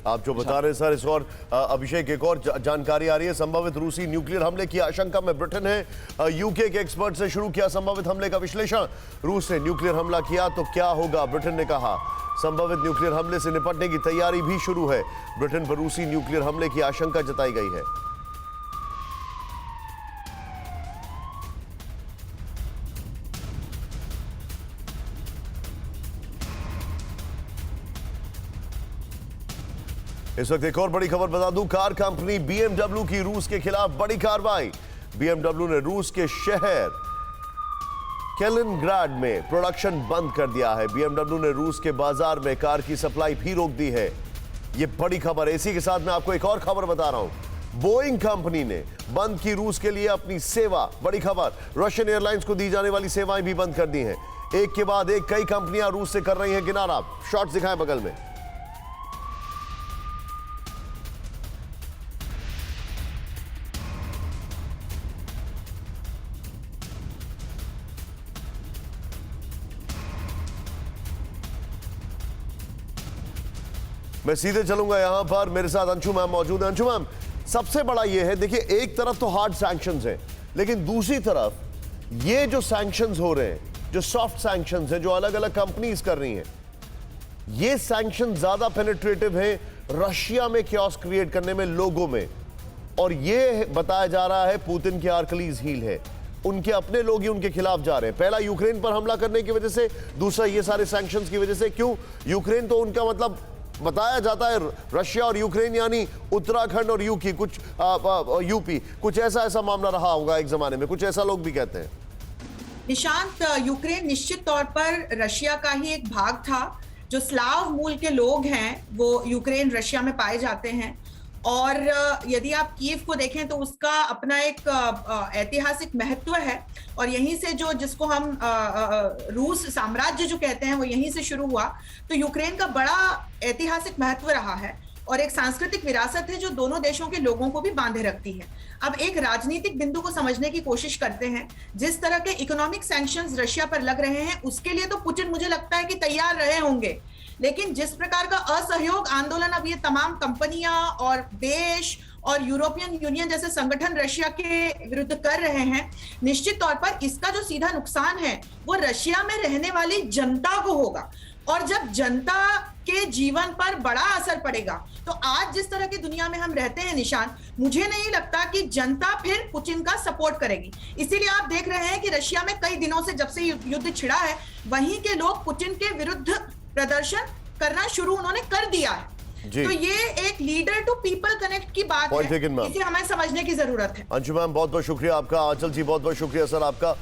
आप जो बता रहे हैं सर, इस और अभिषेक एक और जानकारी आ रही है, संभावित रूसी न्यूक्लियर हमले की आशंका में ब्रिटेन है यूके के एक्सपर्ट से शुरू किया संभावित हमले का विश्लेषण। रूस ने न्यूक्लियर हमला किया तो क्या होगा, ब्रिटेन ने कहा। संभावित न्यूक्लियर हमले से निपटने की तैयारी भी शुरू है। ब्रिटेन पर रूसी न्यूक्लियर हमले की आशंका जताई गई है। इस वक्त एक और बड़ी खबर बता दूं, कार कंपनी BMW की रूस के खिलाफ बड़ी कार्रवाई। BMW ने रूस के शहर कैलिनग्राड में प्रोडक्शन बंद कर दिया है। BMW ने रूस के बाजार में कार की सप्लाई भी रोक दी है। यह बड़ी खबर है। इसी के साथ मैं आपको एक और खबर बता रहा हूं, बोइंग कंपनी ने बंद की रूस के लिए अपनी सेवा। बड़ी खबर, रशियन एयरलाइंस को दी जाने वाली सेवाएं भी बंद कर दी हैं। एक के बाद एक कई कंपनियां रूस से कर रही हैं किनारा। शॉट्स दिखाएं बगल में। मैं सीधे चलूंगा यहां पर, मेरे साथ अंशु मैम मौजूद है। अंशु मैम, सबसे बड़ा यह है, देखिए एक तरफ तो हार्ड सैंक्शंस हैं, लेकिन दूसरी तरफ ये जो सैंक्शंस हो रहे हैं, जो सॉफ्ट सैंक्शंस हैं, जो अलग अलग कंपनीज कर रही हैं, ये सैंक्शन ज्यादा पेनिट्रेटिव है रशिया में क्योस क्रिएट करने में, लोगों में। और ये बताया जा रहा है पुतिन की आर्कलीज हील है, उनके अपने लोग ही उनके खिलाफ जा रहे हैं। पहला यूक्रेन पर हमला करने की वजह से, दूसरा ये सारे सैंक्शंस की वजह से। क्यों यूक्रेन? तो उनका मतलब बताया जाता है रशिया और यूक्रेन यानी उत्तराखंड और यूपी, कुछ ऐसा मामला रहा होगा एक जमाने में, कुछ ऐसा लोग भी कहते हैं। निशांत, यूक्रेन निश्चित तौर पर रशिया का ही एक भाग था। जो स्लाव मूल के लोग हैं वो यूक्रेन रशिया में पाए जाते हैं, और यदि आप कीव को देखें तो उसका अपना एक ऐतिहासिक महत्व है, और यहीं से जो जिसको हम रूस साम्राज्य जो कहते हैं वो यहीं से शुरू हुआ। तो यूक्रेन का बड़ा ऐतिहासिक महत्व रहा है और एक सांस्कृतिक विरासत है जो दोनों देशों के लोगों को भी बांधे रखती है। अब एक राजनीतिक बिंदु को समझने की कोशिश करते हैं। जिस तरह के इकोनॉमिक सैंक्शंस रशिया पर लग रहे हैं उसके लिए तो पुतिन मुझे लगता है कि तैयार रहे होंगे, लेकिन जिस प्रकार का असहयोग आंदोलन अब ये तमाम कंपनियां और देश और यूरोपियन यूनियन जैसे संगठन रशिया के विरुद्ध कर रहे हैं, निश्चित तौर पर इसका जो सीधा नुकसान है वो रशिया में रहने वाली जनता को होगा। और जब जनता के जीवन पर बड़ा असर पड़ेगा तो आज जिस तरह की दुनिया में हम रहते हैं निशान, मुझे नहीं लगता कि जनता फिर पुतिन का सपोर्ट करेगी। इसीलिए आप देख रहे हैं कि रशिया में कई दिनों से जब से युद्ध छिड़ा है वहीं के लोग पुतिन के विरुद्ध प्रदर्शन करना शुरू उन्होंने कर दिया है। तो ये एक लीडर टू पीपल कनेक्ट की बात है, इसे हमें समझने की जरूरत है। अंशु मैम बहुत बहुत शुक्रिया आपका, आंचल जी बहुत बहुत शुक्रिया सर आपका।